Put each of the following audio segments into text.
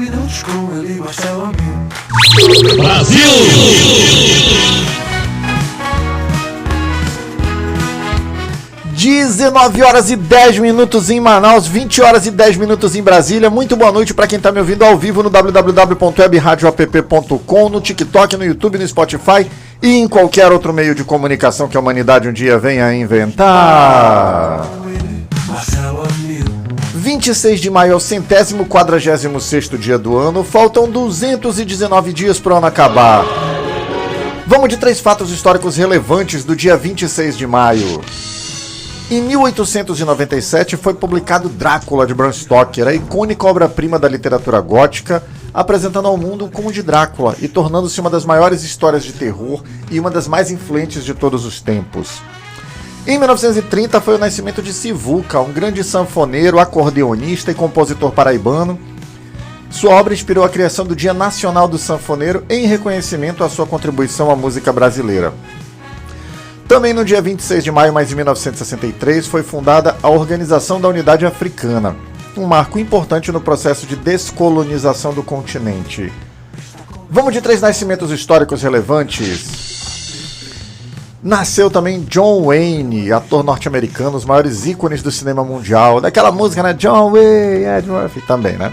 minutos com ele, Marcelo Amigo. Brasil! 19 horas e 10 minutos em Manaus, 20 horas e 10 minutos em Brasília. Muito boa noite para quem está me ouvindo ao vivo no www.webradioapp.com, no TikTok, no YouTube, no Spotify e em qualquer outro meio de comunicação que a humanidade um dia venha a inventar. 26 de maio é o 146º dia do ano. Faltam 219 dias para o ano acabar. Vamos de 3 fatos históricos relevantes do dia 26 de maio. Em 1897 foi publicado Drácula de Bram Stoker, a icônica obra-prima da literatura gótica, apresentando ao mundo o Conde Drácula e tornando-se uma das maiores histórias de terror e uma das mais influentes de todos os tempos. Em 1930 foi o nascimento de Sivuca, um grande sanfoneiro, acordeonista e compositor paraibano. Sua obra inspirou a criação do Dia Nacional do Sanfoneiro em reconhecimento à sua contribuição à música brasileira. Também no dia 26 de maio, mas em 1963, foi fundada a Organização da Unidade Africana, um marco importante no processo de descolonização do continente. Vamos de 3 nascimentos históricos relevantes. Nasceu também John Wayne, ator norte-americano, os maiores ícones do cinema mundial. Daquela música, né? John Wayne, Ed Murphy também, né?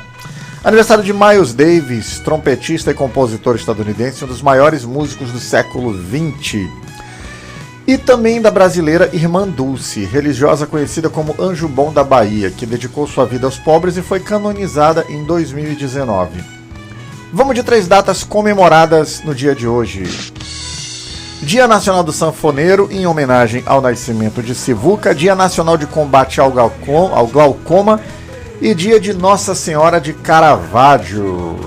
Aniversário de Miles Davis, trompetista e compositor estadunidense, um dos maiores músicos do século XX. E também da brasileira Irmã Dulce, religiosa conhecida como Anjo Bom da Bahia, que dedicou sua vida aos pobres e foi canonizada em 2019. Vamos de 3 datas comemoradas no dia de hoje. Dia Nacional do Sanfoneiro, em homenagem ao nascimento de Sivuca. Dia Nacional de Combate ao Glaucoma. E dia de Nossa Senhora de Caravaggio.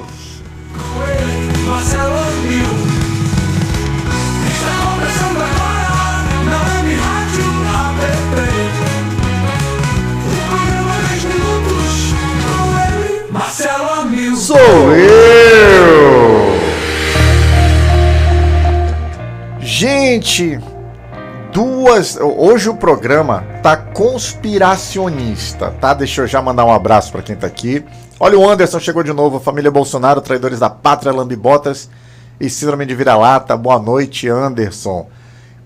Sou eu! Gente, hoje o programa tá conspiracionista, tá? Deixa eu já mandar um abraço para quem tá aqui. Olha, o Anderson chegou de novo, família Bolsonaro, traidores da pátria, lambibotas e síndrome de vira-lata. Boa noite, Anderson.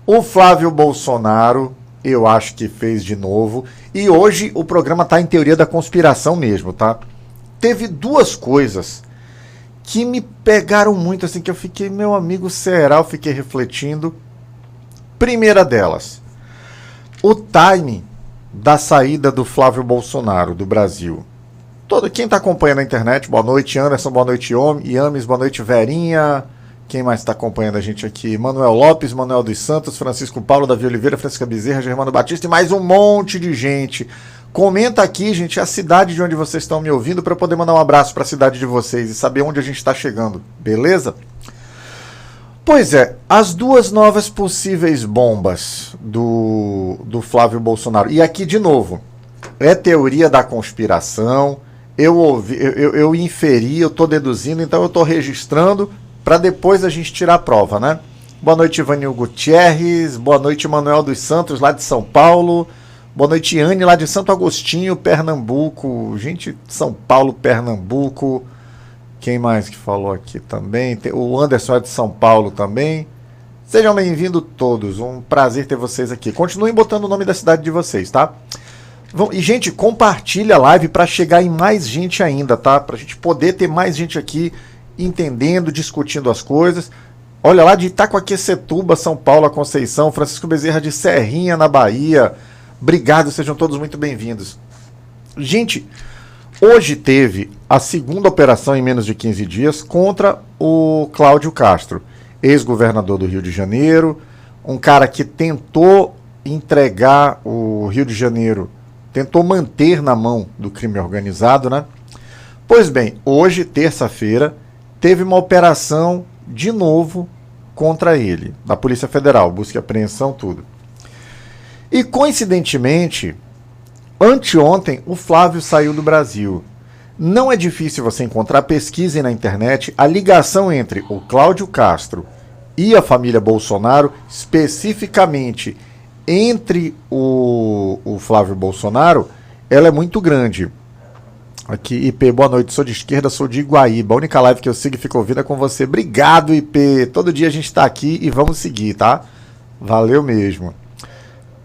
O Flávio Bolsonaro, eu acho que fez de novo. E hoje o programa tá em teoria da conspiração mesmo, tá? Teve 2 coisas que me pegaram muito, assim, que eu fiquei, meu amigo, será? Eu fiquei refletindo. Primeira delas, o timing da saída do Flávio Bolsonaro do Brasil. Quem está acompanhando a internet, boa noite, Anderson, boa noite, Yames, boa noite, Verinha. Quem mais está acompanhando a gente aqui? Manuel Lopes, Manuel dos Santos, Francisco Paulo, Davi Oliveira, Francisca Bezerra, Germano Batista e mais um monte de gente. Comenta aqui, gente, a cidade de onde vocês estão me ouvindo para eu poder mandar um abraço para a cidade de vocês e saber onde a gente está chegando, beleza? Pois é, as 2 novas possíveis bombas do Flávio Bolsonaro. E aqui, de novo, é teoria da conspiração, eu inferi, eu estou deduzindo, então eu estou registrando para depois a gente tirar a prova, né? Boa noite, Ivanil Gutierrez, boa noite, Manuel dos Santos, lá de São Paulo. Boa noite, Anne, lá de Santo Agostinho, Pernambuco. Gente, São Paulo, Pernambuco. Quem mais que falou aqui também? O Anderson é de São Paulo também. Sejam bem-vindos todos. Um prazer ter vocês aqui. Continuem botando o nome da cidade de vocês, tá? E, gente, compartilha a live para chegar em mais gente ainda, tá? Pra gente poder ter mais gente aqui entendendo, discutindo as coisas. Olha, lá de Itacoaquecetuba, São Paulo, a Conceição. Francisco Bezerra de Serrinha, na Bahia. Obrigado, sejam todos muito bem-vindos. Gente, hoje teve a 2ª operação em menos de 15 dias contra o Cláudio Castro, ex-governador do Rio de Janeiro, um cara que tentou entregar o Rio de Janeiro, tentou manter na mão do crime organizado, né? Pois bem, hoje, terça-feira, teve uma operação de novo contra ele, da Polícia Federal, busca e apreensão, tudo. E, coincidentemente, anteontem, o Flávio saiu do Brasil. Não é difícil você encontrar, pesquisem na internet, a ligação entre o Cláudio Castro e a família Bolsonaro, especificamente entre o Flávio Bolsonaro, ela é muito grande. Aqui, IP, boa noite. Sou de esquerda, sou de Iguaíba. A única live que eu sigo e fico ouvindo é com você. Obrigado, IP. Todo dia a gente tá aqui e vamos seguir, tá? Valeu mesmo.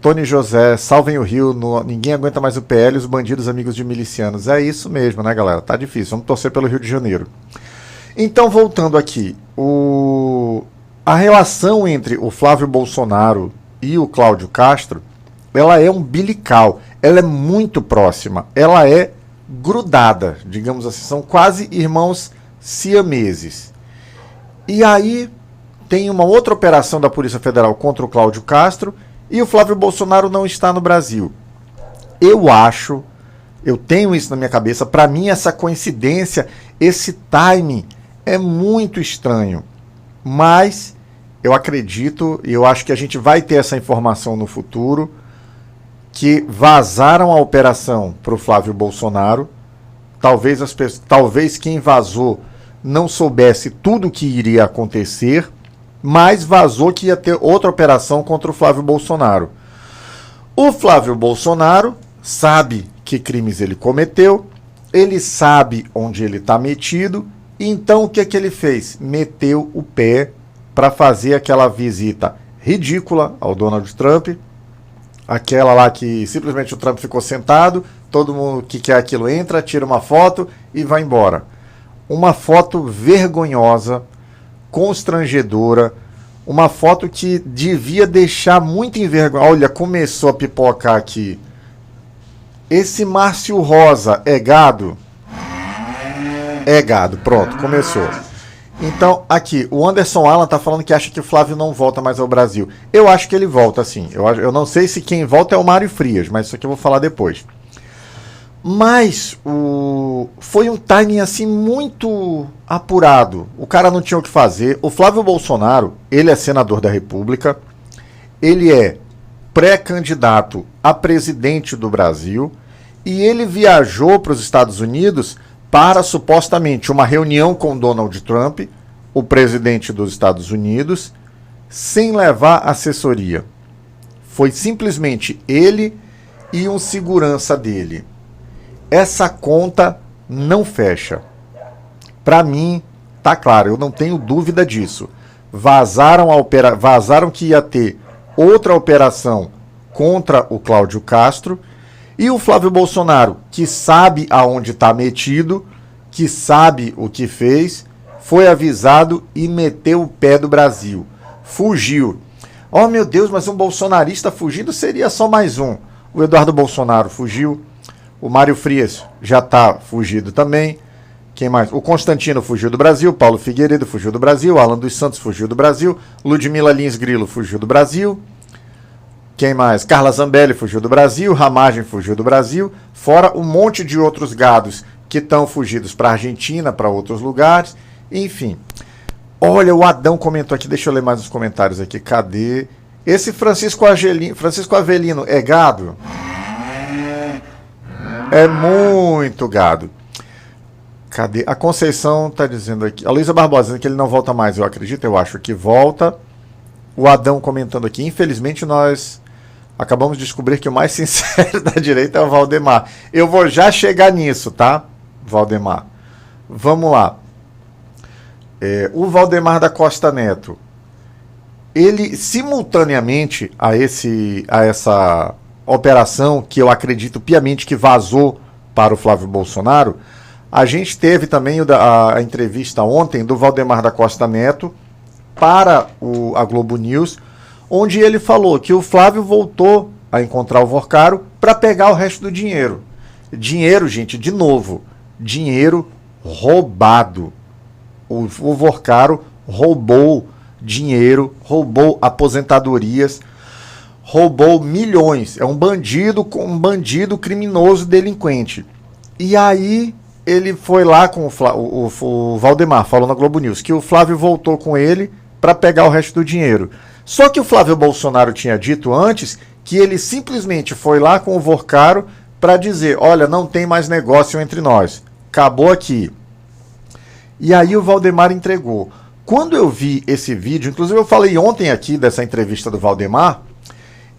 Tony José, salvem o Rio. Ninguém aguenta mais o PL, os bandidos amigos de milicianos. É isso mesmo, né, galera? Tá difícil. Vamos torcer pelo Rio de Janeiro. Então, voltando aqui. A relação entre o Flávio Bolsonaro e o Cláudio Castro, ela é umbilical. Ela é muito próxima. Ela é grudada, digamos assim, são quase irmãos siameses. E aí tem uma outra operação da Polícia Federal contra o Cláudio Castro e o Flávio Bolsonaro não está no Brasil. Eu tenho isso na minha cabeça, para mim essa coincidência, esse timing é muito estranho, mas eu acredito e eu acho que a gente vai ter essa informação no futuro, que vazaram a operação para o Flávio Bolsonaro. Talvez quem vazou não soubesse tudo o que iria acontecer, mas vazou que ia ter outra operação contra o Flávio Bolsonaro. O Flávio Bolsonaro sabe que crimes ele cometeu, ele sabe onde ele está metido, então o que é que ele fez? Meteu o pé para fazer aquela visita ridícula ao Donald Trump, aquela lá que simplesmente o Trump ficou sentado, todo mundo que quer aquilo entra, tira uma foto e vai embora. Uma foto vergonhosa, constrangedora, uma foto que devia deixar muito envergonhado. Olha, começou a pipocar aqui. Esse Márcio Rosa é gado? É gado, pronto, começou. Então, aqui, o Anderson Alan tá falando que acha que o Flávio não volta mais ao Brasil. Eu acho que ele volta, sim. Eu não sei se quem volta é o Mário Frias, mas isso aqui eu vou falar depois. Mas foi um timing assim muito apurado. O cara não tinha o que fazer. O Flávio Bolsonaro, ele é senador da República, ele é pré-candidato a presidente do Brasil e ele viajou para os Estados Unidos para supostamente uma reunião com Donald Trump, o presidente dos Estados Unidos, sem levar assessoria. Foi simplesmente ele e um segurança dele. Essa conta não fecha. Para mim, tá claro, eu não tenho dúvida disso. Vazaram que ia ter outra operação contra o Cláudio Castro. E o Flávio Bolsonaro, que sabe aonde está metido, que sabe o que fez, foi avisado e meteu o pé do Brasil. Fugiu. Oh, meu Deus, mas um bolsonarista fugindo seria só mais um. O Eduardo Bolsonaro fugiu. O Mário Frias já está fugido também. Quem mais? O Constantino fugiu do Brasil. Paulo Figueiredo fugiu do Brasil. Alan dos Santos fugiu do Brasil. Ludmila Lins Grilo fugiu do Brasil. Quem mais? Carla Zambelli fugiu do Brasil, Ramagem fugiu do Brasil, fora um monte de outros gados que estão fugidos para a Argentina, para outros lugares, enfim. Olha, o Adão comentou aqui, deixa eu ler mais uns comentários aqui, cadê? Esse Francisco Avelino é gado? É muito gado. Cadê? A Conceição está dizendo aqui, a Luísa Barbosa dizendo que ele não volta mais, eu acredito, eu acho que volta. O Adão comentando aqui, infelizmente nós acabamos de descobrir que o mais sincero da direita é o Valdemar. Eu vou já chegar nisso, tá, Valdemar? Vamos lá. O Valdemar da Costa Neto, ele simultaneamente a essa operação, que eu acredito piamente que vazou para o Flávio Bolsonaro, a gente teve também a entrevista ontem do Valdemar da Costa Neto para a Globo News, onde ele falou que o Flávio voltou a encontrar o Vorcaro para pegar o resto do dinheiro. Dinheiro, gente, de novo, dinheiro roubado. O Vorcaro roubou dinheiro, roubou aposentadorias, roubou milhões. É um bandido criminoso, delinquente. E aí ele foi lá com o Valdemar, falou na Globo News, que o Flávio voltou com ele para pegar o resto do dinheiro. Só que o Flávio Bolsonaro tinha dito antes que ele simplesmente foi lá com o Vorcaro para dizer, olha, não tem mais negócio entre nós, acabou aqui. E aí o Valdemar entregou. Quando eu vi esse vídeo, inclusive eu falei ontem aqui dessa entrevista do Valdemar,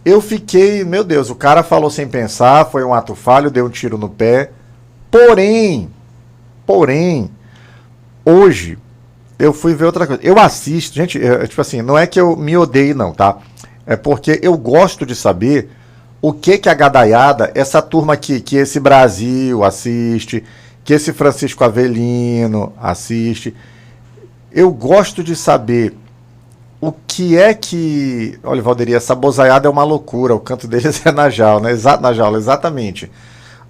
eu fiquei, meu Deus, o cara falou sem pensar, foi um ato falho, deu um tiro no pé, Porém, hoje eu fui ver outra coisa. Eu assisto, gente, tipo assim, não é que eu me odeie não, tá? É porque eu gosto de saber o que a gadaiada, essa turma aqui, que esse Brasil assiste, que esse Francisco Avelino assiste. Eu gosto de saber o que é que... Olha, Valderi, essa bozaiada é uma loucura, o canto deles é na jaula, né? Na jaula, exatamente.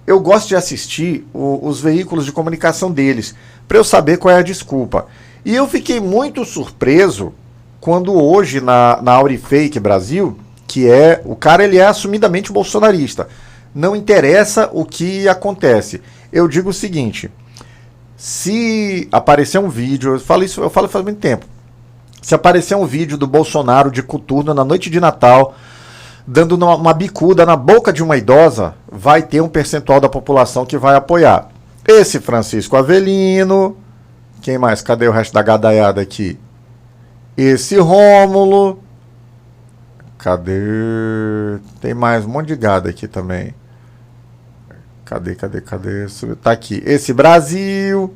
Eu gosto de assistir os veículos de comunicação deles, para eu saber qual é a desculpa. E eu fiquei muito surpreso quando hoje na Aurifake Brasil, que é... O cara, ele é assumidamente bolsonarista. Não interessa o que acontece. Eu digo o seguinte, se aparecer um vídeo, eu falo faz muito tempo, se aparecer um vídeo do Bolsonaro de coturno na noite de Natal, dando uma bicuda na boca de uma idosa, vai ter um percentual da população que vai apoiar. Esse Francisco Avelino, quem mais? Cadê o resto da gadaiada aqui? Esse Rômulo, cadê? Tem mais um monte de gado aqui também. Cadê? Tá aqui. Esse Brasil.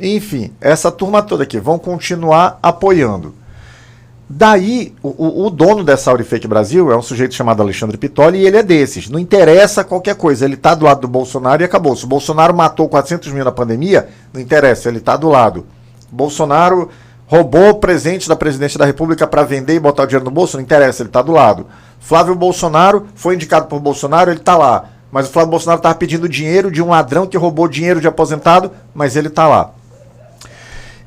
Enfim, essa turma toda aqui vão continuar apoiando. Daí, o dono dessa Aurifake Brasil é um sujeito chamado Alexandre Pitoli e ele é desses. Não interessa qualquer coisa, ele tá do lado do Bolsonaro e acabou. Se o Bolsonaro matou 400 mil na pandemia, não interessa, ele tá do lado. Bolsonaro roubou presente da presidência da República para vender e botar o dinheiro no bolso, não interessa, ele tá do lado. Flávio Bolsonaro foi indicado por Bolsonaro, ele tá lá. Mas o Flávio Bolsonaro estava pedindo dinheiro de um ladrão que roubou dinheiro de aposentado, mas ele tá lá.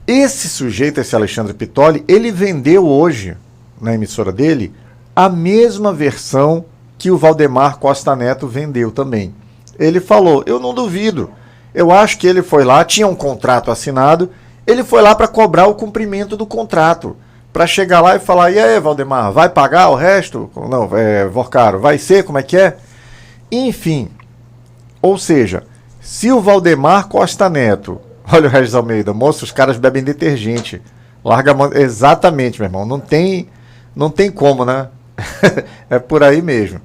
Esse sujeito, esse Alexandre Pitoli, ele vendeu hoje, na emissora dele, a mesma versão que o Valdemar Costa Neto vendeu também. Ele falou, eu não duvido, eu acho que ele foi lá, tinha um contrato assinado, ele foi lá para cobrar o cumprimento do contrato, para chegar lá e falar, e aí, Valdemar, vai pagar o resto? Não, Vorcaro, vai ser, como é que é? Enfim, ou seja, se o Valdemar Costa Neto... Olha o Regis Almeida, moço, os caras bebem detergente. Larga a mão. Exatamente, meu irmão. Não tem como, né? É por aí mesmo.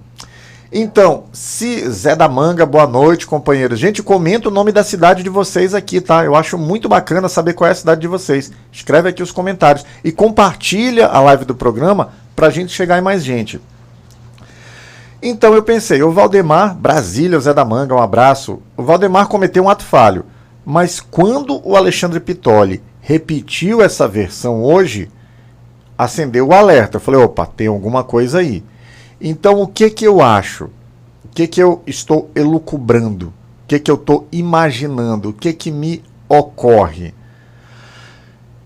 Então, se Zé da Manga, boa noite, companheiros. Gente, comenta o nome da cidade de vocês aqui, tá? Eu acho muito bacana saber qual é a cidade de vocês. Escreve aqui os comentários. E compartilha a live do programa pra gente chegar em mais gente. Então eu pensei, o Valdemar, Brasília, o Zé da Manga, um abraço. O Valdemar cometeu um ato falho. Mas quando o Alexandre Pitoli repetiu essa versão hoje, acendeu o alerta. Eu falei, opa, tem alguma coisa aí. Então o que eu acho? O que eu estou elucubrando? O que eu estou imaginando? O que me ocorre?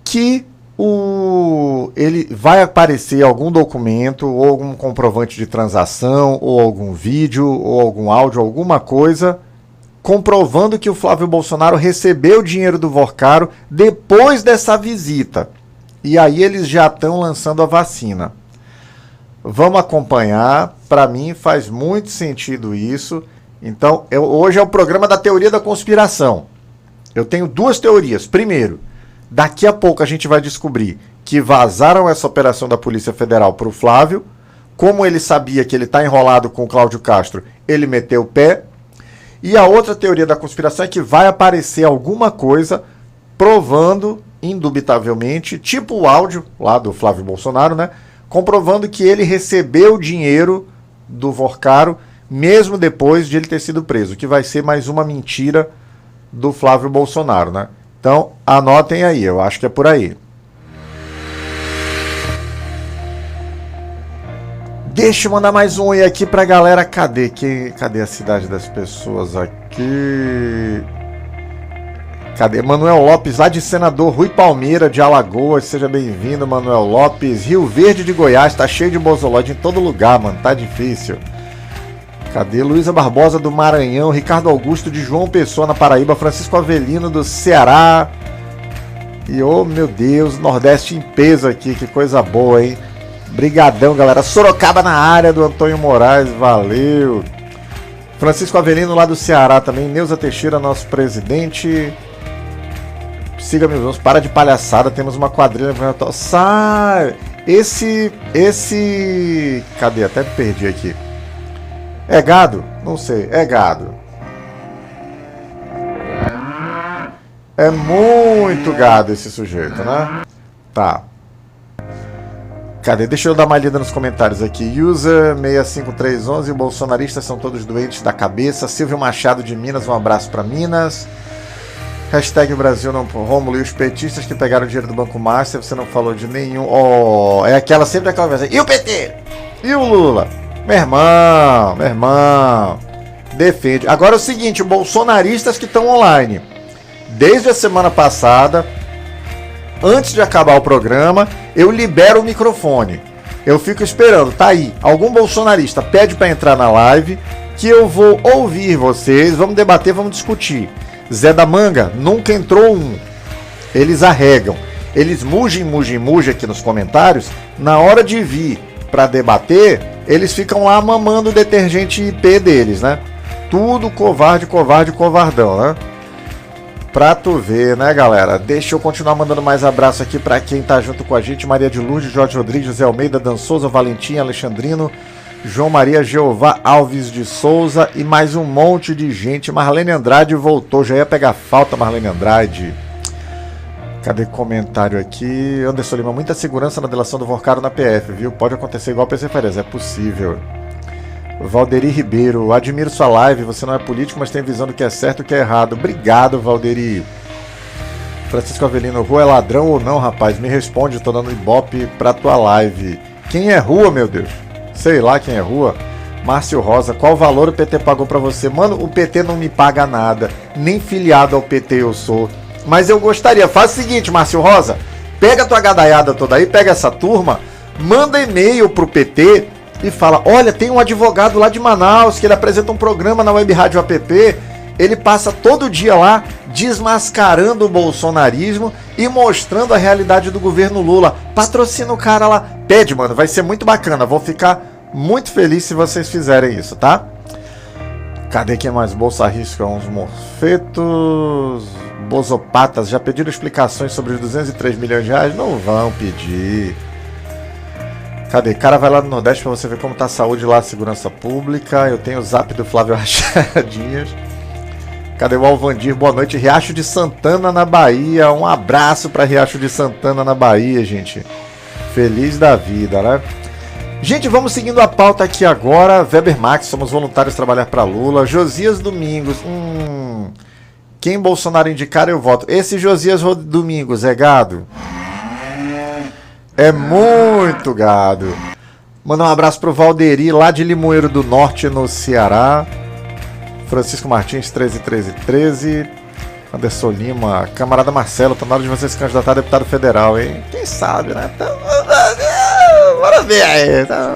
Que ele vai aparecer algum documento, ou algum comprovante de transação, ou algum vídeo, ou algum áudio, alguma coisa... comprovando que o Flávio Bolsonaro recebeu o dinheiro do Vorcaro depois dessa visita. E aí eles já estão lançando a vacina. Vamos acompanhar. Para mim faz muito sentido isso. Então, hoje é o programa da teoria da conspiração. Eu tenho duas teorias. Primeiro, daqui a pouco a gente vai descobrir que vazaram essa operação da Polícia Federal para o Flávio. Como ele sabia que ele está enrolado com o Cláudio Castro, ele meteu o pé. E a outra teoria da conspiração é que vai aparecer alguma coisa provando, indubitavelmente, tipo o áudio lá do Flávio Bolsonaro, né? Comprovando que ele recebeu o dinheiro do Vorcaro, mesmo depois de ele ter sido preso, que vai ser mais uma mentira do Flávio Bolsonaro, né? Então, anotem aí, eu acho que é por aí. Deixa eu mandar mais um oi aqui pra galera. Cadê a cidade das pessoas aqui? Cadê? Manuel Lopes, lá de Senador Rui Palmeira, de Alagoas. Seja bem-vindo, Manuel Lopes. Rio Verde de Goiás, tá cheio de bozolóide em todo lugar, mano. Tá difícil. Cadê? Luísa Barbosa, do Maranhão. Ricardo Augusto, de João Pessoa, na Paraíba. Francisco Avelino, do Ceará. E, oh, meu Deus, Nordeste em peso aqui. Que coisa boa, hein? Brigadão, galera. Sorocaba na área, do Antônio Moraes, valeu. Francisco Avelino, lá do Ceará também. Neuza Teixeira, nosso presidente. Siga meus irmãos, para de palhaçada, temos uma quadrilha. Sai! Esse... Cadê? Até perdi aqui. É gado? Não sei, é gado. É muito gado esse sujeito, né? Tá. Cadê? Deixa eu dar uma lida nos comentários aqui. User 65311, bolsonaristas são todos doentes da cabeça. Silvio Machado de Minas, um abraço pra Minas. Hashtag Brasil não Rômulo, e os petistas que pegaram dinheiro do Banco Master, você não falou de nenhum. Oh, é aquela sempre aquela vez. E o PT? E o Lula? Meu irmão. Defende. Agora é o seguinte, bolsonaristas que estão online. Desde a semana passada, antes de acabar o programa, eu libero o microfone. Eu fico esperando, tá aí. Algum bolsonarista pede para entrar na live, que eu vou ouvir vocês, vamos debater, vamos discutir. Zé da Manga, nunca entrou um. Eles arregam. Eles mugem aqui nos comentários. Na hora de vir para debater, eles ficam lá mamando o detergente IP deles, né? Tudo covarde, covardão, né? Pra tu ver, né, galera? Deixa eu continuar mandando mais abraço aqui pra quem tá junto com a gente. Maria de Lourdes, Jorge Rodrigues, José Almeida, Dan Souza, Valentim, Alexandrino, João Maria, Jeová Alves de Souza e mais um monte de gente. Marlene Andrade voltou, já ia pegar falta, Marlene Andrade. Cadê comentário aqui? Anderson Lima, muita segurança na delação do Vorcaro na PF, viu? Pode acontecer igual o PC Farias, é possível. Valderi Ribeiro, admiro sua live, você não é político, mas tem visão do que é certo e o que é errado. Obrigado, Valderi. Francisco Avelino, Rua é ladrão ou não, rapaz? Me responde, tô dando ibope pra tua live. Quem é Rua, meu Deus? Sei lá quem é Rua. Márcio Rosa, qual valor o PT pagou pra você? Mano, o PT não me paga nada, nem filiado ao PT eu sou. Mas eu gostaria, faz o seguinte, Márcio Rosa, pega a tua gadaiada toda aí, pega essa turma, manda e-mail pro PT e fala, olha, tem um advogado lá de Manaus que ele apresenta um programa na Web Rádio APP, ele passa todo dia lá desmascarando o bolsonarismo e mostrando a realidade do governo Lula. Patrocina o cara lá. Pede, mano, vai ser muito bacana, vou ficar muito feliz se vocês fizerem isso, tá? Cadê quem mais? Bolsa Risco, uns morfetos, bozopatas, já pediram explicações sobre os 203 milhões de reais? Não vão pedir. Cadê? Cara, vai lá no Nordeste pra você ver como tá a saúde lá, a segurança pública. Eu tenho o zap do Flávio Rachadinhas. Cadê o Alvandir? Boa noite. Riacho de Santana, na Bahia. Um abraço pra Riacho de Santana, na Bahia, gente. Feliz da vida, né? Gente, vamos seguindo a pauta aqui agora. Weber Max, somos voluntários trabalhar pra Lula. Josias Domingos. Quem Bolsonaro indicar, eu voto. Esse Josias Domingos é gado? É muito gado. Mandar um abraço pro Valderi, lá de Limoeiro do Norte, no Ceará. Francisco Martins, 131313. Anderson Lima, camarada Marcelo, tá na hora de você se candidatar a deputado federal, hein? Quem sabe, né? Então, bora ver aí. Tá?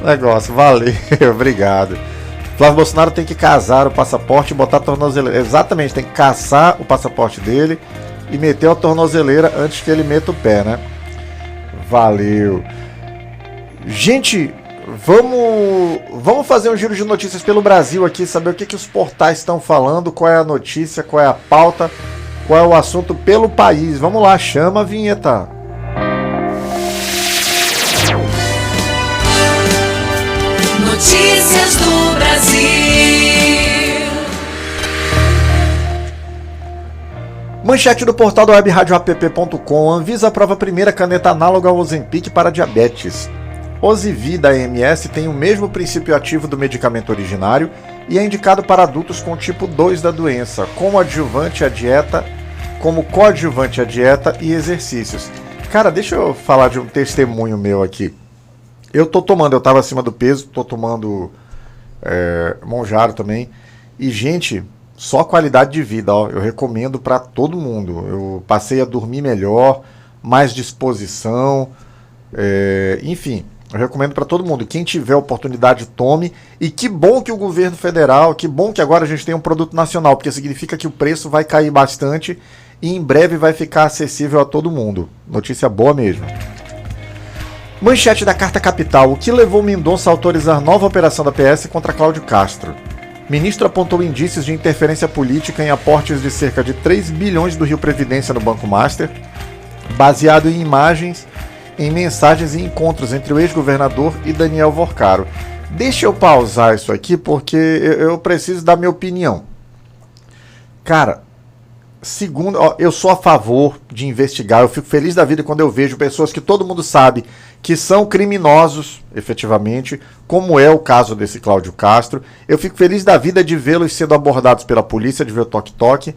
Negócio, valeu, obrigado. Flávio Bolsonaro tem que casar o passaporte e botar a tornozeleira. Exatamente, tem que caçar o passaporte dele e meter a tornozeleira antes que ele meta o pé, né? Valeu. Gente, vamos fazer um giro de notícias pelo Brasil aqui, saber o que os portais estão falando, qual é a notícia, qual é a pauta, qual é o assunto pelo país. Vamos lá, chama a vinheta. Notícias do Brasil. Manchete do portal da webradioapp.com. Anvisa aprova a primeira caneta análoga ao Ozempic para diabetes. Ozivy da AMS tem o mesmo princípio ativo do medicamento originário e é indicado para adultos com tipo 2 da doença, como coadjuvante à dieta e exercícios. Cara, deixa eu falar de um testemunho meu aqui. Eu tava acima do peso, tô tomando Monjaro também. E, gente, só qualidade de vida, ó, eu recomendo para todo mundo. Eu passei a dormir melhor, mais disposição, enfim, eu recomendo para todo mundo. Quem tiver oportunidade, tome. E que bom que o governo federal, que bom que agora a gente tem um produto nacional, porque significa que o preço vai cair bastante e em breve vai ficar acessível a todo mundo. Notícia boa mesmo. Manchete da Carta Capital. O que levou Mendonça a autorizar nova operação da PS contra Cláudio Castro? Ministro apontou indícios de interferência política em aportes de cerca de 3 bilhões do Rio Previdência no Banco Master, baseado em imagens, em mensagens e encontros entre o ex-governador e Daniel Vorcaro. Deixa eu pausar isso aqui porque eu preciso dar minha opinião. Cara, Segundo, ó, eu sou a favor de investigar. Eu fico feliz da vida quando eu vejo pessoas que todo mundo sabe que são criminosos, efetivamente, como é o caso desse Cláudio Castro. Eu fico feliz da vida de vê-los sendo abordados pela polícia, de ver o toque-toque,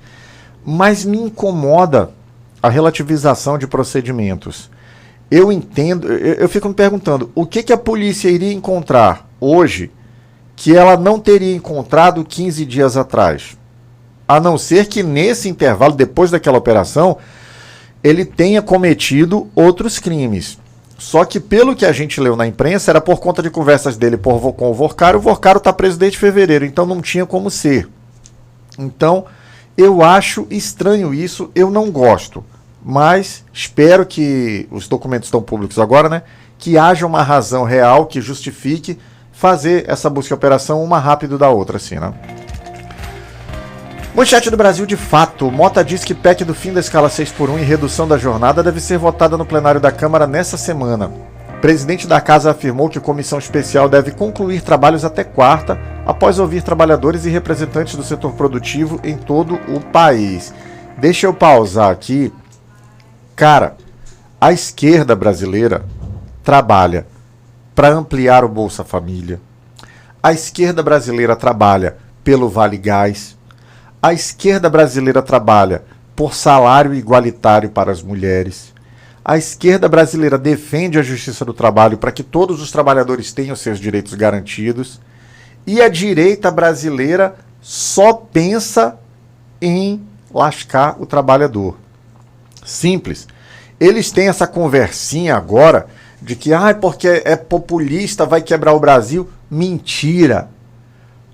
mas me incomoda a relativização de procedimentos. Eu entendo, eu fico me perguntando, o que a polícia iria encontrar hoje que ela não teria encontrado 15 dias atrás? A não ser que nesse intervalo, depois daquela operação, ele tenha cometido outros crimes. Só que pelo que a gente leu na imprensa, era por conta de conversas dele com o Vorcaro está preso desde fevereiro, então não tinha como ser. Então, eu acho estranho isso, eu não gosto. Mas espero que, os documentos estão públicos agora, né? Que haja uma razão real que justifique fazer essa busca e operação uma rápido da outra, assim, né? Manchete do Brasil de fato. Mota diz que PEC do fim da escala 6x1 e redução da jornada deve ser votada no plenário da Câmara nessa semana. O presidente da Casa afirmou que a comissão especial deve concluir trabalhos até quarta, após ouvir trabalhadores e representantes do setor produtivo em todo o país. Deixa eu pausar aqui. Cara, a esquerda brasileira trabalha para ampliar o Bolsa Família. A esquerda brasileira trabalha pelo Vale Gás. A esquerda brasileira trabalha por salário igualitário para as mulheres. A esquerda brasileira defende a justiça do trabalho para que todos os trabalhadores tenham seus direitos garantidos. E a direita brasileira só pensa em lascar o trabalhador. Simples. Eles têm essa conversinha agora de que porque é populista, vai quebrar o Brasil. Mentira!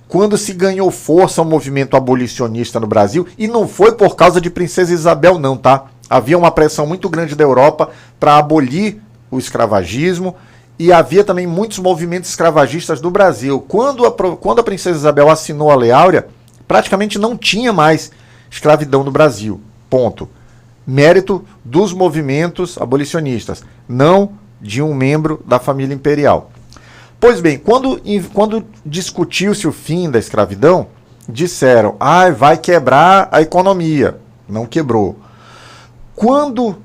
Quando se ganhou força o movimento abolicionista no Brasil, e não foi por causa de Princesa Isabel não, tá? Havia uma pressão muito grande da Europa para abolir o escravagismo, e havia também muitos movimentos escravagistas do Brasil. Quando a Princesa Isabel assinou a Lei Áurea, praticamente não tinha mais escravidão no Brasil. Ponto. Mérito dos movimentos abolicionistas, não de um membro da família imperial. Pois bem, quando discutiu-se o fim da escravidão, disseram, vai quebrar a economia. Não quebrou. Quando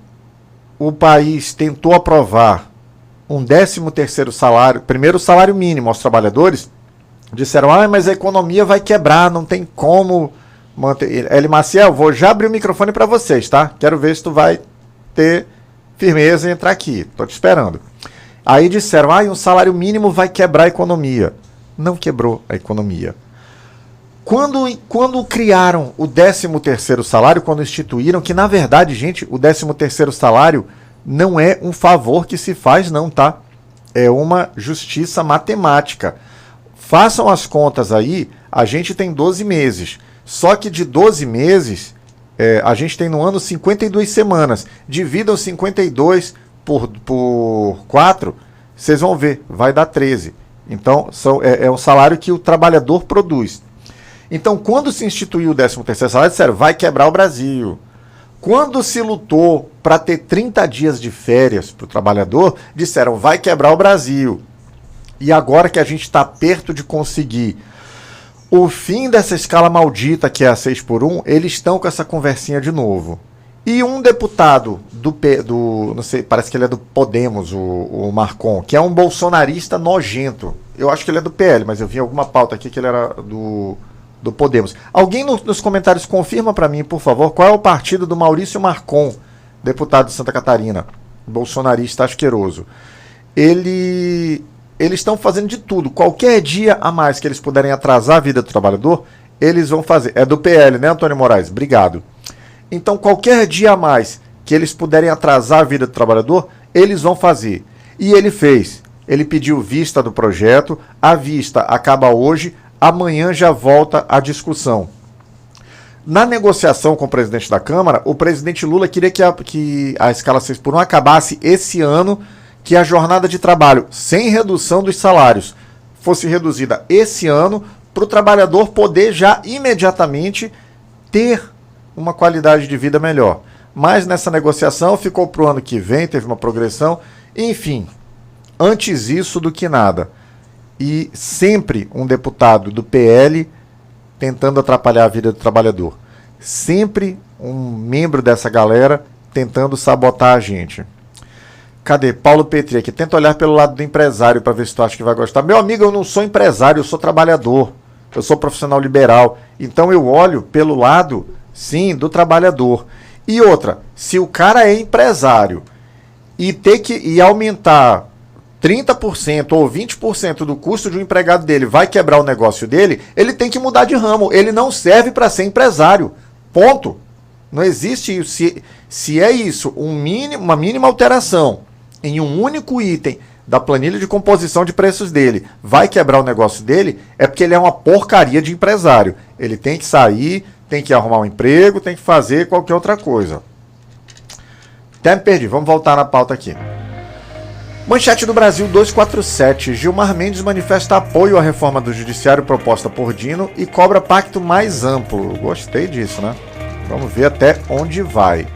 o país tentou aprovar um 13º salário, primeiro salário mínimo aos trabalhadores, disseram, mas a economia vai quebrar, não tem como manter. Eli Maciel, vou já abrir o microfone para vocês, tá? Quero ver se tu vai ter firmeza em entrar aqui. Tô te esperando. Aí disseram, um salário mínimo vai quebrar a economia. Não quebrou a economia. Quando criaram o 13º salário, quando instituíram, que na verdade, gente, o 13º salário não é um favor que se faz não, tá? É uma justiça matemática. Façam as contas aí, a gente tem 12 meses. Só que de 12 meses, a gente tem no ano 52 semanas. Dividam 52 por 4, vocês vão ver, vai dar 13. Então, é um salário que o trabalhador produz. Então, quando se instituiu o 13º salário, disseram, vai quebrar o Brasil. Quando se lutou para ter 30 dias de férias para o trabalhador, disseram, vai quebrar o Brasil. E agora que a gente está perto de conseguir o fim dessa escala maldita, que é a 6x1, eles estão com essa conversinha de novo. E um deputado não sei, parece que ele é do Podemos, o Marcon, que é um bolsonarista nojento. Eu acho que ele é do PL, mas eu vi alguma pauta aqui que ele era do Podemos. Alguém nos comentários confirma para mim, por favor, qual é o partido do Maurício Marcon, deputado de Santa Catarina, bolsonarista asqueroso. Eles estão fazendo de tudo. Qualquer dia a mais que eles puderem atrasar a vida do trabalhador, eles vão fazer. É do PL, né, Antônio Moraes? Obrigado. Então, qualquer dia a mais que eles puderem atrasar a vida do trabalhador, eles vão fazer. E ele fez. Ele pediu vista do projeto, a vista acaba hoje, amanhã já volta a discussão. Na negociação com o presidente da Câmara, o presidente Lula queria que a escala 6x1 acabasse esse ano, que a jornada de trabalho sem redução dos salários fosse reduzida esse ano, para o trabalhador poder já imediatamente ter uma qualidade de vida melhor. Mas nessa negociação ficou para o ano que vem, teve uma progressão, enfim, antes isso do que nada. E sempre um deputado do PL tentando atrapalhar a vida do trabalhador. Sempre um membro dessa galera tentando sabotar a gente. Cadê? Paulo Petri aqui. Tenta olhar pelo lado do empresário para ver se tu acha que vai gostar. Meu amigo, eu não sou empresário, eu sou trabalhador. Eu sou profissional liberal. Então eu olho pelo lado, sim, do trabalhador. E outra, se o cara é empresário e ter que aumentar 30% ou 20% do custo de um empregado dele vai quebrar o negócio dele, ele tem que mudar de ramo. Ele não serve para ser empresário. Ponto. Não existe isso. Se é isso, uma mínima alteração em um único item da planilha de composição de preços dele vai quebrar o negócio dele, é porque ele é uma porcaria de empresário. Ele tem que sair, tem que arrumar um emprego, tem que fazer qualquer outra coisa. Até me perdi, vamos voltar na pauta aqui. Manchete do Brasil 247. Gilmar Mendes manifesta apoio à reforma do judiciário proposta por Dino e cobra pacto mais amplo. Gostei disso, né? Vamos ver até onde vai.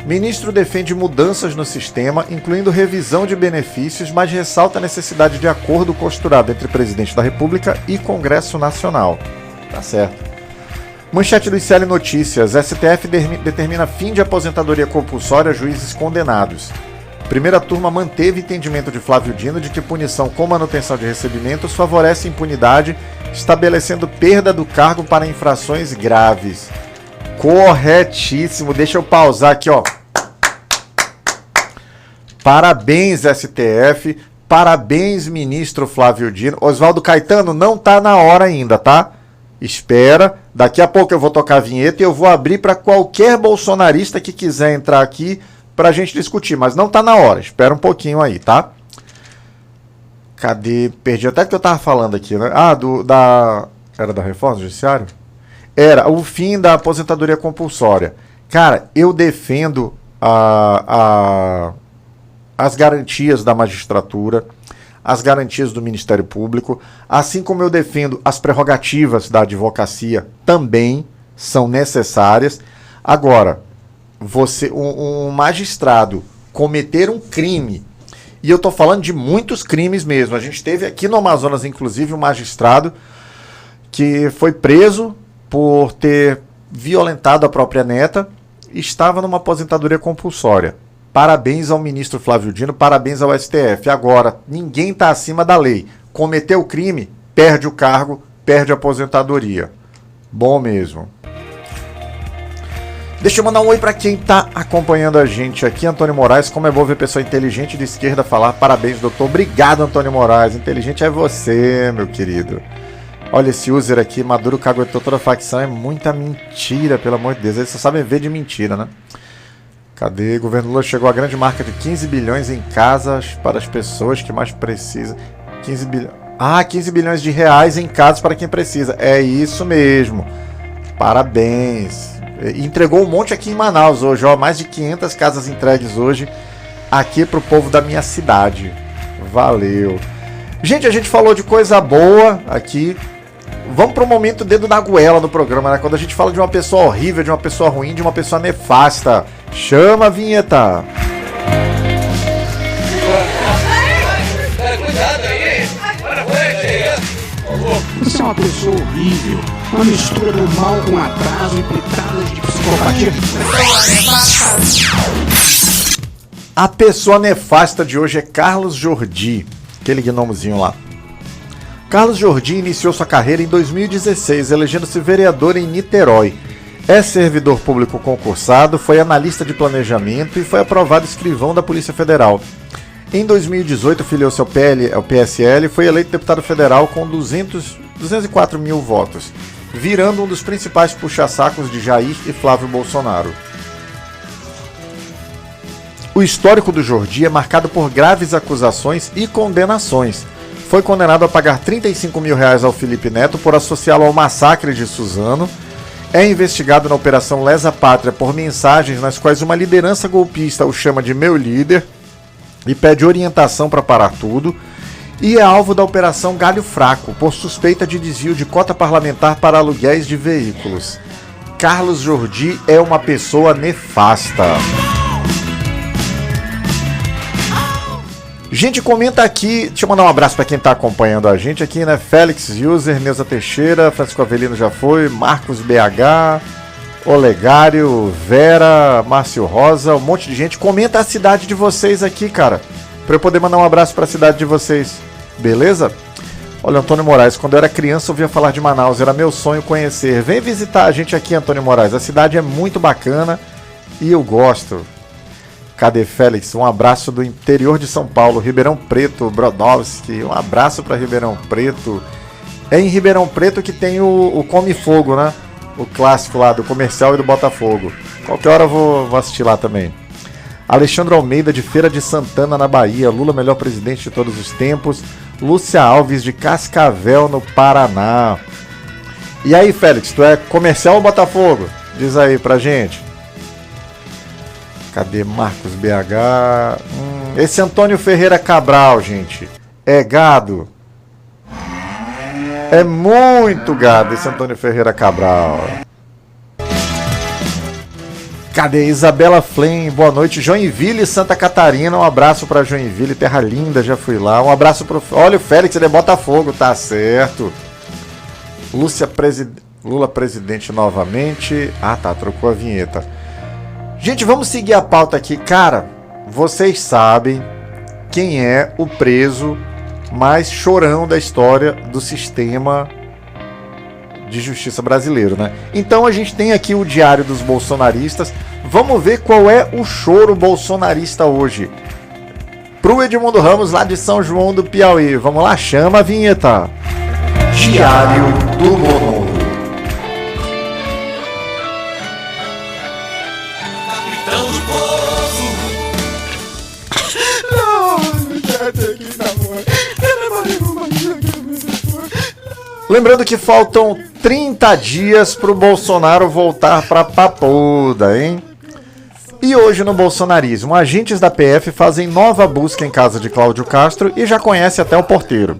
Ministro defende mudanças no sistema, incluindo revisão de benefícios, mas ressalta a necessidade de acordo costurado entre Presidente da República e Congresso Nacional. Tá certo. Manchete do ICL Notícias. STF determina fim de aposentadoria compulsória a juízes condenados. Primeira turma manteve entendimento de Flávio Dino de que punição com manutenção de recebimentos favorece impunidade, estabelecendo perda do cargo para infrações graves. Corretíssimo. Deixa eu pausar aqui, ó. Parabéns, STF. Parabéns, ministro Flávio Dino. Oswaldo Caetano, não tá na hora ainda, tá? Espera. Daqui a pouco eu vou tocar a vinheta e eu vou abrir para qualquer bolsonarista que quiser entrar aqui pra gente discutir, mas não tá na hora. Espera um pouquinho aí, tá? Cadê? Perdi até o que eu tava falando aqui, né? Era da reforma do judiciário? Era o fim da aposentadoria compulsória. Cara, eu defendo as garantias da magistratura, as garantias do Ministério Público, assim como eu defendo as prerrogativas da advocacia, também são necessárias. Agora, um magistrado cometer um crime, e eu estou falando de muitos crimes mesmo. A gente teve aqui no Amazonas, inclusive, um magistrado que foi preso por ter violentado a própria neta, estava numa aposentadoria compulsória. Parabéns ao ministro Flávio Dino, parabéns ao STF. Agora, ninguém está acima da lei. Cometeu o crime, perde o cargo, perde a aposentadoria. Bom mesmo. Deixa eu mandar um oi para quem está acompanhando a gente aqui. Antônio Moraes, como é bom ver pessoa inteligente de esquerda falar. Parabéns, doutor. Obrigado, Antônio Moraes. Inteligente é você, meu querido. Olha esse user aqui, Maduro caguetou toda a facção, é muita mentira, pelo amor de Deus. Eles só sabem ver de mentira, né? Cadê? O governo Lula chegou à grande marca de 15 bilhões em casas para as pessoas que mais precisam. 15 bilhões de reais em casas para quem precisa. É isso mesmo. Parabéns. Entregou um monte aqui em Manaus hoje, ó. Mais de 500 casas entregues hoje aqui pro povo da minha cidade. Valeu. Gente, a gente falou de coisa boa aqui. Vamos pro momento dedo na goela do programa, né? Quando a gente fala de uma pessoa horrível, de uma pessoa ruim, de uma pessoa nefasta. Chama a vinheta. Cuidado aí! Você é uma pessoa horrível, uma mistura do mal com atraso e pitadas de psicopatia. A pessoa nefasta de hoje é Carlos Jordi, aquele gnomozinho lá. Carlos Jordi iniciou sua carreira em 2016, elegendo-se vereador em Niterói. É servidor público concursado, foi analista de planejamento e foi aprovado escrivão da Polícia Federal. Em 2018, filiou-se ao PSL e foi eleito deputado federal com 204 mil votos, virando um dos principais puxa-sacos de Jair e Flávio Bolsonaro. O histórico do Jordi é marcado por graves acusações e condenações. Foi condenado a pagar 35 mil reais ao Felipe Neto por associá-lo ao massacre de Suzano. É investigado na Operação Lesa Pátria por mensagens nas quais uma liderança golpista o chama de meu líder e pede orientação para parar tudo. E é alvo da Operação Galho Fraco por suspeita de desvio de cota parlamentar para aluguéis de veículos. Carlos Jordi é uma pessoa nefasta. Gente, comenta aqui, deixa eu mandar um abraço para quem está acompanhando a gente aqui, né? Félix User, Neuza Teixeira, Francisco Avelino já foi, Marcos BH, Olegário, Vera, Márcio Rosa, um monte de gente. Comenta a cidade de vocês aqui, cara, pra eu poder mandar um abraço pra cidade de vocês, beleza? Olha, Antônio Moraes, quando eu era criança eu ouvia falar de Manaus, era meu sonho conhecer. Vem visitar a gente aqui, Antônio Moraes, a cidade é muito bacana e eu gosto. Cadê Félix? Um abraço do interior de São Paulo, Ribeirão Preto, Brodowski, um abraço pra Ribeirão Preto. É em Ribeirão Preto que tem o Come Fogo, né? O clássico lá do Comercial e do Botafogo. Qualquer hora eu vou assistir lá também. Alexandre Almeida, de Feira de Santana, na Bahia. Lula, melhor presidente de todos os tempos. Lúcia Alves, de Cascavel, no Paraná. E aí, Félix, tu é Comercial ou Botafogo? Diz aí pra gente. Cadê Marcos BH? Esse Antônio Ferreira Cabral, gente, é gado. É muito gado esse Antônio Ferreira Cabral. Cadê Isabela Flem? Boa noite. Joinville, Santa Catarina. Um abraço pra Joinville, terra linda, já fui lá. Um abraço pro... Olha o Félix, ele é Botafogo, tá certo. Lula presidente novamente. Ah, tá, trocou a vinheta. Gente, vamos seguir a pauta aqui. Cara, vocês sabem quem é o preso mais chorão da história do sistema de justiça brasileiro, né? Então a gente tem aqui o Diário dos Bolsonaristas. Vamos ver qual é o choro bolsonarista hoje. Pro Edmundo Ramos, lá de São João do Piauí. Vamos lá, chama a vinheta. Diário do Mono. Lembrando que faltam 30 dias para o Bolsonaro voltar para Papuda, hein? E hoje no bolsonarismo, agentes da PF fazem nova busca em casa de Cláudio Castro e já conhece até o porteiro.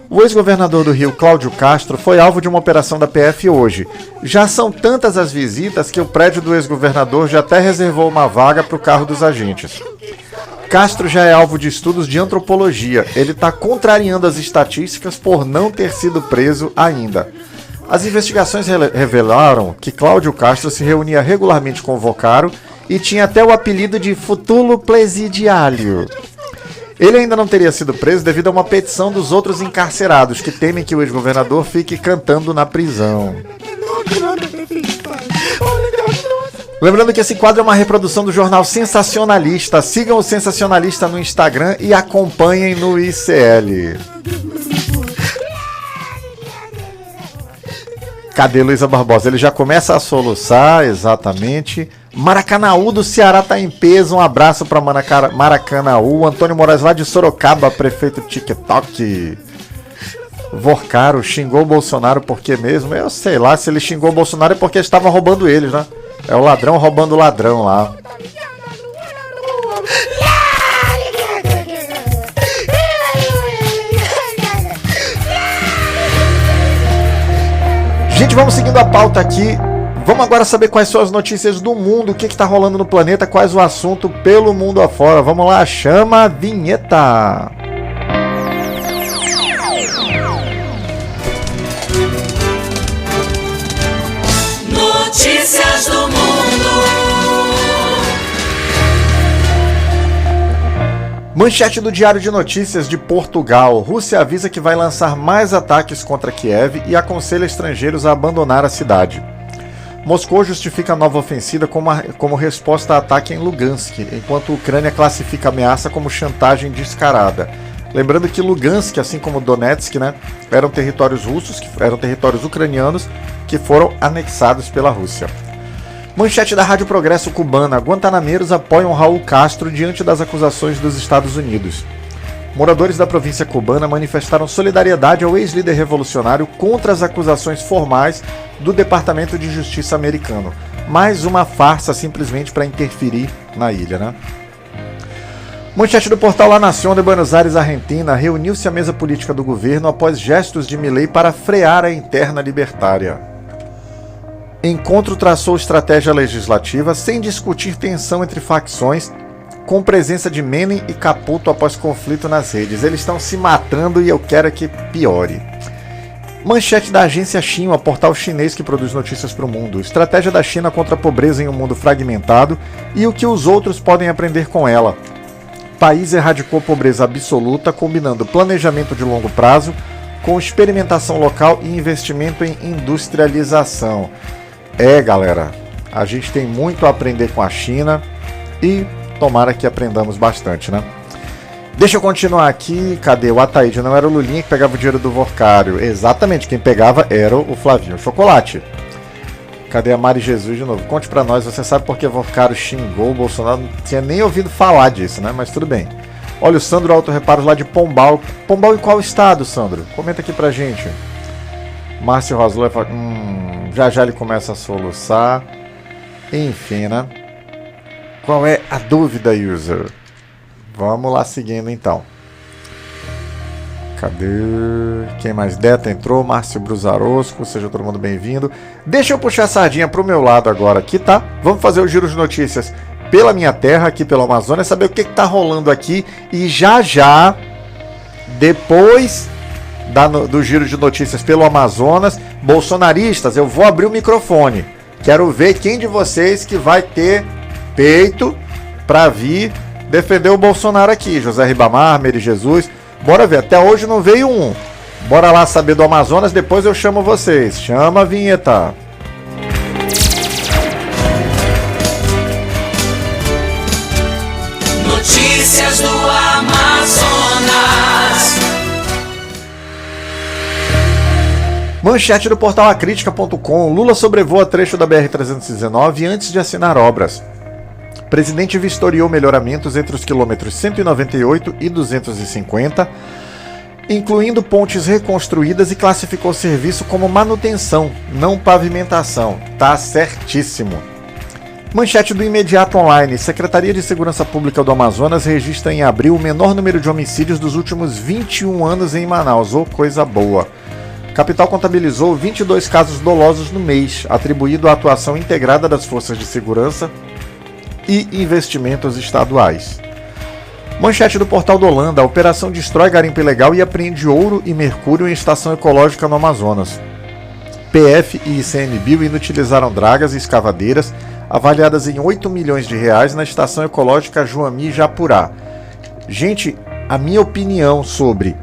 O ex-governador do Rio, Cláudio Castro, foi alvo de uma operação da PF hoje. Já são tantas as visitas que o prédio do ex-governador já até reservou uma vaga para o carro dos agentes. Castro já é alvo de estudos de antropologia. Ele está contrariando as estatísticas por não ter sido preso ainda. As investigações revelaram que Cláudio Castro se reunia regularmente com o Vocaro e tinha até o apelido de Futulo Presidiário. Ele ainda não teria sido preso devido a uma petição dos outros encarcerados que temem que o ex-governador fique cantando na prisão. Lembrando que esse quadro é uma reprodução do jornal Sensacionalista. Sigam o Sensacionalista no Instagram e acompanhem no ICL. Cadê Luísa Barbosa? Ele já começa a soluçar, exatamente. Maracanaú do Ceará tá em peso. Um abraço para Maracanaú. Antônio Moraes lá de Sorocaba, prefeito TikTok. Vocaro xingou o Bolsonaro por quê mesmo? Eu sei lá, se ele xingou o Bolsonaro é porque estava roubando eles, né? É o ladrão roubando o ladrão lá. Gente, vamos seguindo a pauta aqui. Vamos agora saber quais são as notícias do mundo, o que está rolando no planeta, quais o assunto pelo mundo afora. Vamos lá, chama a vinheta. Notícias do mundo. Manchete do Diário de Notícias de Portugal. Rússia avisa que vai lançar mais ataques contra Kiev e aconselha estrangeiros a abandonar a cidade. Moscou justifica a nova ofensiva como resposta a ataque em Lugansk, enquanto a Ucrânia classifica a ameaça como chantagem descarada. Lembrando que Lugansk, assim como Donetsk, né, eram territórios russos, eram territórios ucranianos que foram anexados pela Rússia. Manchete da Rádio Progresso cubana. Guantanameiros apoiam Raul Castro diante das acusações dos Estados Unidos. Moradores da província cubana manifestaram solidariedade ao ex-líder revolucionário contra as acusações formais do Departamento de Justiça americano. Mais uma farsa simplesmente para interferir na ilha, né? Manchete do portal La Nación de Buenos Aires, Argentina. Reuniu-se a mesa política do governo após gestos de Milei para frear a interna libertária. Encontro traçou estratégia legislativa sem discutir tensão entre facções, com presença de Menem e Caputo após conflito nas redes. Eles estão se matando e eu quero que piore. Manchete da agência Xinhua, portal chinês que produz notícias para o mundo. Estratégia da China contra a pobreza em um mundo fragmentado e o que os outros podem aprender com ela. País erradicou pobreza absoluta, combinando planejamento de longo prazo com experimentação local e investimento em industrialização. Galera, a gente tem muito a aprender com a China e tomara que aprendamos bastante, né? Deixa eu continuar aqui. Cadê? O Ataíde não era o Lulinha que pegava o dinheiro do Vorcário. Exatamente, quem pegava era o Flavinho Chocolate. Cadê a Mari Jesus de novo? Conte pra nós, você sabe por que Vorcário xingou o Bolsonaro? Não tinha nem ouvido falar disso, né? Mas tudo bem. Olha, o Sandro Auto Reparos lá de Pombal. Pombal em qual estado, Sandro? Comenta aqui pra gente. Márcio Rosler fala, já ele começa a soluçar. Enfim, né? Qual é a dúvida, user? Vamos lá seguindo então. Cadê? Quem mais? Deta entrou, Márcio Brusarosco, seja todo mundo bem-vindo. Deixa eu puxar a sardinha pro meu lado agora aqui, tá? Vamos fazer o giro de notícias pela minha terra, aqui pela Amazônia, saber o que tá rolando aqui. E já, depois do giro de notícias pelo Amazonas, bolsonaristas, eu vou abrir o microfone. Quero ver quem de vocês que vai ter peito pra vir defender o Bolsonaro aqui. José Ribamar, Mary Jesus. Bora ver, até hoje não veio um. Bora lá saber do Amazonas, depois eu chamo vocês. Chama a vinheta. Notícias do Amazonas. Manchete do portal acritica.com. Lula sobrevoa trecho da BR-319 antes de assinar obras. Presidente vistoriou melhoramentos entre os quilômetros 198 e 250, incluindo pontes reconstruídas, e classificou o serviço como manutenção, não pavimentação. Tá certíssimo. Manchete do Imediato Online. Secretaria de Segurança Pública do Amazonas registra em abril o menor número de homicídios dos últimos 21 anos em Manaus. Coisa boa. Capital contabilizou 22 casos dolosos no mês, atribuído à atuação integrada das forças de segurança e investimentos estaduais. Manchete do portal do Holanda. A operação destrói garimpo ilegal e apreende ouro e mercúrio em estação ecológica no Amazonas. PF e ICMBio inutilizaram dragas e escavadeiras avaliadas em 8 milhões de reais na estação ecológica Juami Japurá. Gente, a minha opinião sobre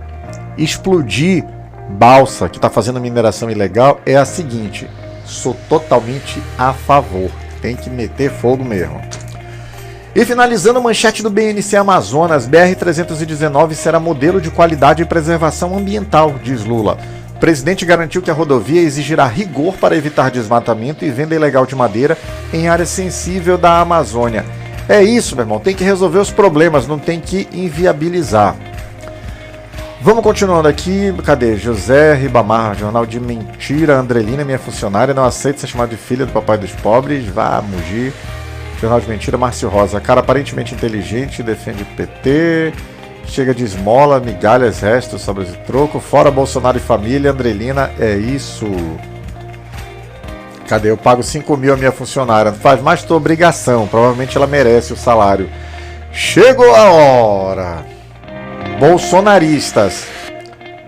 explodir balsa que está fazendo mineração ilegal é a seguinte: sou totalmente a favor. Tem que meter fogo mesmo. E finalizando, manchete do BNC Amazonas. BR-319 será modelo de qualidade e preservação ambiental, diz Lula. O presidente garantiu que a rodovia exigirá rigor para evitar desmatamento e venda ilegal de madeira em área sensível da Amazônia. É isso, meu irmão. Tem que resolver os problemas, não tem que inviabilizar. Vamos continuando aqui. Cadê? José Ribamar, jornal de mentira. Andrelina, minha funcionária, não aceita ser chamada de filha do papai dos pobres. Vá, mugir. Jornal de mentira. Márcio Rosa, cara aparentemente inteligente, defende PT. Chega de esmola, migalhas, restos, sobras e troco. Fora Bolsonaro e família. Andrelina, é isso. Cadê? Eu pago 5 mil a minha funcionária. Não faz mais tua obrigação. Provavelmente ela merece o salário. Chegou a hora. Bolsonaristas.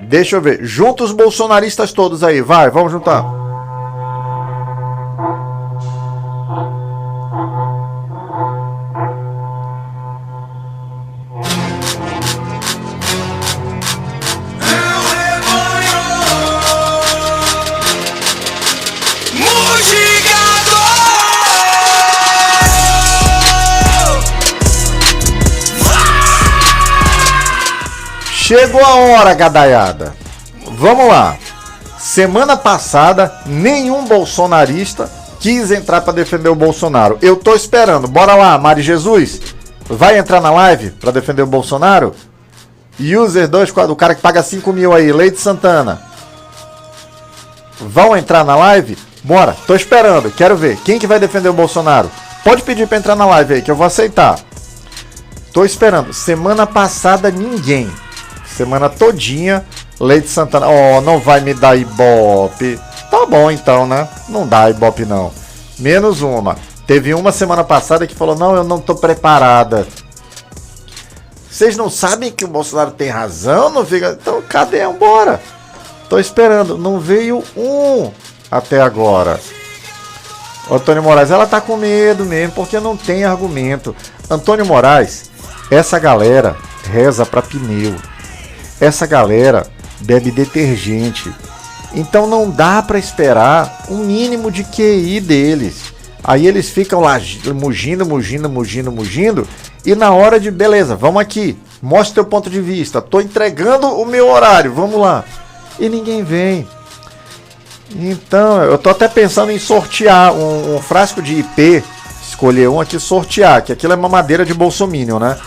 Deixa eu ver. Junta os bolsonaristas todos aí. Vai, vamos juntar. Chegou a hora, gadaiada. Vamos lá. Semana passada, nenhum bolsonarista quis entrar para defender o Bolsonaro. Eu tô esperando. Bora lá, Mari Jesus. Vai entrar na live para defender o Bolsonaro? User 24, o cara que paga 5 mil aí, Leite Santana. Vão entrar na live? Bora, tô esperando. Quero ver. Quem que vai defender o Bolsonaro? Pode pedir para entrar na live aí, que eu vou aceitar. Tô esperando. Semana passada, ninguém. Semana todinha, Leite Santana. Oh, não vai me dar ibope. Tá bom então, né? Não dá ibope não. Menos uma. Teve uma semana passada que falou: não, eu não tô preparada. Vocês não sabem que o Bolsonaro tem razão? Não fica. Então, cadê? Bora. Tô esperando. Não veio um até agora. Antônio Moraes, ela tá com medo mesmo, porque não tem argumento. Antônio Moraes, essa galera reza pra pneu. Essa galera bebe detergente. Então não dá pra esperar um mínimo de QI deles. Aí eles ficam lá mugindo. E na hora de, beleza, vamos aqui. Mostra teu ponto de vista. Tô entregando o meu horário, vamos lá. E ninguém vem. Então, eu tô até pensando em sortear um frasco de IP. Escolher um aqui, sortear. Que aquilo é mamadeira de bolsominion, né?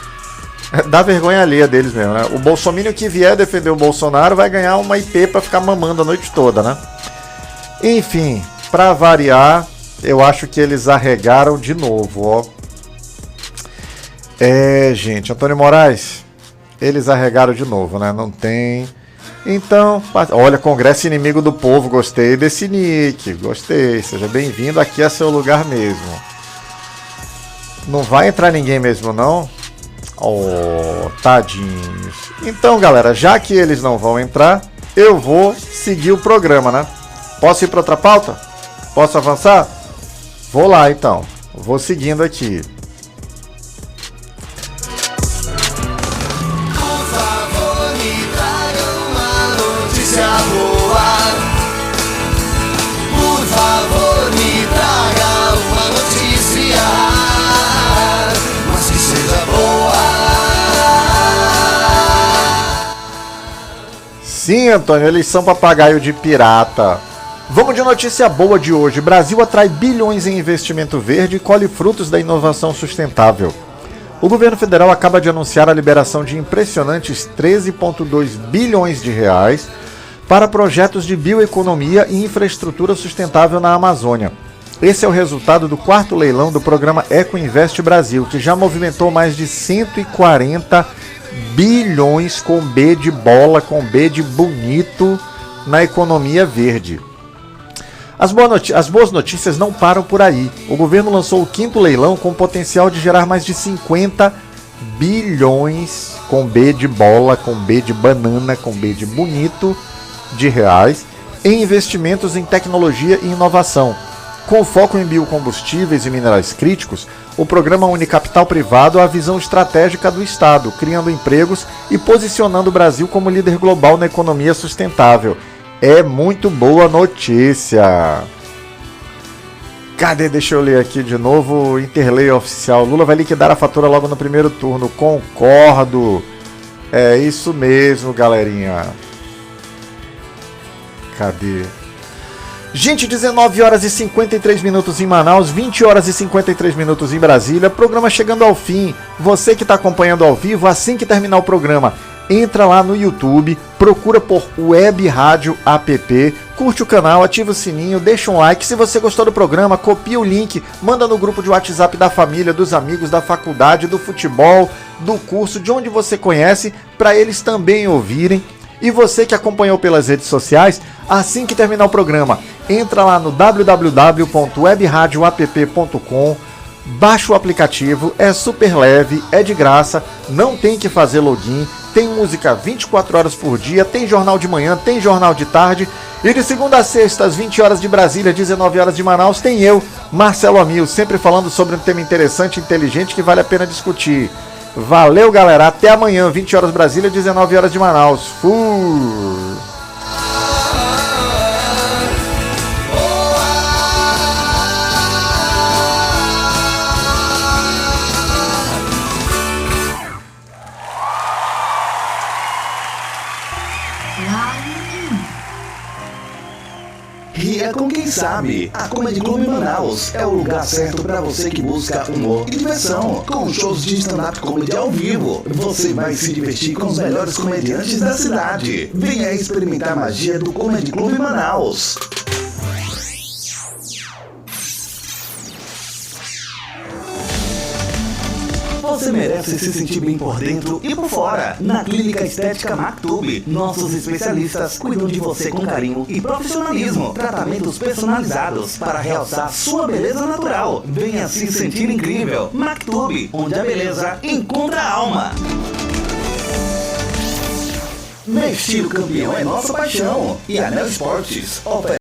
Dá vergonha alheia deles mesmo, né? O bolsominion que vier defender o Bolsonaro vai ganhar uma IP pra ficar mamando a noite toda, né? Enfim, pra variar, eu acho que eles arregaram de novo, ó. Gente, Antônio Moraes, eles arregaram de novo, né? Não tem... Então, olha, Congresso Inimigo do Povo, gostei desse nick, gostei, seja bem-vindo, aqui é seu lugar mesmo. Não vai entrar ninguém mesmo, não? Oh, tadinhos. Então, galera, já que eles não vão entrar, eu vou seguir o programa, né? Posso ir para outra pauta? Posso avançar? Vou lá, então. Vou seguindo aqui. Por favor, me traga uma notícia boa. Por favor, me traga uma notícia, mas que seja boa. Sim, Antônio, eles são papagaio de pirata. Vamos de notícia boa de hoje. Brasil atrai bilhões em investimento verde e colhe frutos da inovação sustentável. O governo federal acaba de anunciar a liberação de impressionantes 13,2 bilhões de reais para projetos de bioeconomia e infraestrutura sustentável na Amazônia. Esse é o resultado do 4º leilão do programa Ecoinvest Brasil, que já movimentou mais de 140 bilhões com B de bola, com B de bonito, na economia verde. As boas notícias não param por aí. O governo lançou o 5º leilão com potencial de gerar mais de 50 bilhões, com B de bola, com B de banana, com B de bonito, de reais, em investimentos em tecnologia e inovação. Com foco em biocombustíveis e minerais críticos, o programa une capital privado à visão estratégica do Estado, criando empregos e posicionando o Brasil como líder global na economia sustentável. É muito boa notícia. Cadê? Deixa eu ler aqui de novo. Interlei oficial. Lula vai liquidar a fatura logo no primeiro turno. Concordo. É isso mesmo, galerinha. Cadê? Gente, 19 horas e 53 minutos em Manaus, 20 horas e 53 minutos em Brasília. Programa chegando ao fim. Você que está acompanhando ao vivo, assim que terminar o programa, entra lá no YouTube, procura por Web Rádio App, curte o canal, ativa o sininho, deixa um like. Se você gostou do programa, copia o link, manda no grupo de WhatsApp da família, dos amigos, da faculdade, do futebol, do curso, de onde você conhece, para eles também ouvirem. E você que acompanhou pelas redes sociais, assim que terminar o programa, entra lá no www.webradioapp.com, baixa o aplicativo, é super leve, é de graça, não tem que fazer login, tem música 24 horas por dia, tem jornal de manhã, tem jornal de tarde, e de segunda a sexta, às 20 horas de Brasília, 19 horas de Manaus, tem eu, Marcelo Amil, sempre falando sobre um tema interessante e inteligente que vale a pena discutir. Valeu, galera, até amanhã, 20 horas Brasília, 19 horas de Manaus. Fui! Ria com quem sabe. A Comedy Club Manaus é o lugar certo para você que busca humor e diversão. Com shows de stand-up comedy ao vivo, você vai se divertir com os melhores comediantes da cidade. Venha experimentar a magia do Comedy Club Manaus. Você merece se sentir bem por dentro e por fora. Na Clínica Estética Mactube, nossos especialistas cuidam de você com carinho e profissionalismo. Tratamentos personalizados para realçar sua beleza natural. Venha se sentir incrível. Mactube, onde a beleza encontra a alma. Vestir o campeão é nossa paixão. E a Neo Esportes oferece